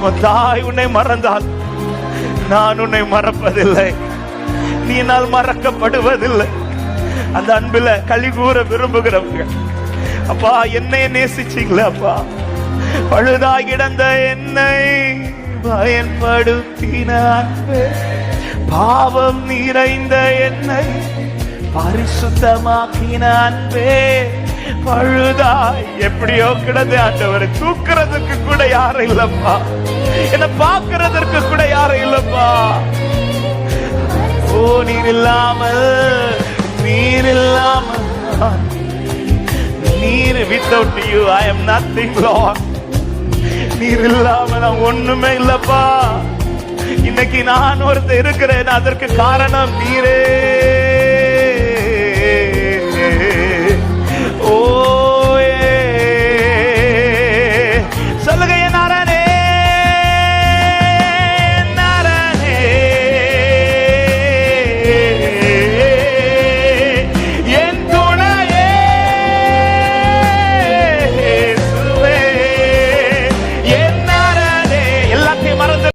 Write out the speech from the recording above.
உன் தாய் உன்னை மறந்தால் நான் உன்னை மறப்பதில்லை, நீ என்னால் மறக்கப்படுவதில்லை. அந்த அன்பில களி கூற விரும்புகிறவங்க அப்பா, என்னை நேசிச்சீங்களே அப்பா. பழுதாய் கிடந்த என்னை பயன்படுத்தின அன்பே, பாவம் நிறைந்த என்னை பரிசுத்தமாக்கின அன்பே, பழுதாய் எப்படியோ கிடந்து ஆண்டவரை தூக்குறதுக்கு கூட யாரும் இல்லப்பா, என்ன பார்க்கிறதற்கு கூட யாரும் இல்லப்பா. ஓ நீர் இல்லாமல், நீர் இல்லாமல், நீர் without you I am nothing Lord. நீர் இல்லாம நான் ஒண்ணுமே இல்லப்பா. இன்னைக்கு நான் ஒருத்தர் இருக்கிறேன், அதற்கு காரணம் நீரே. ஓ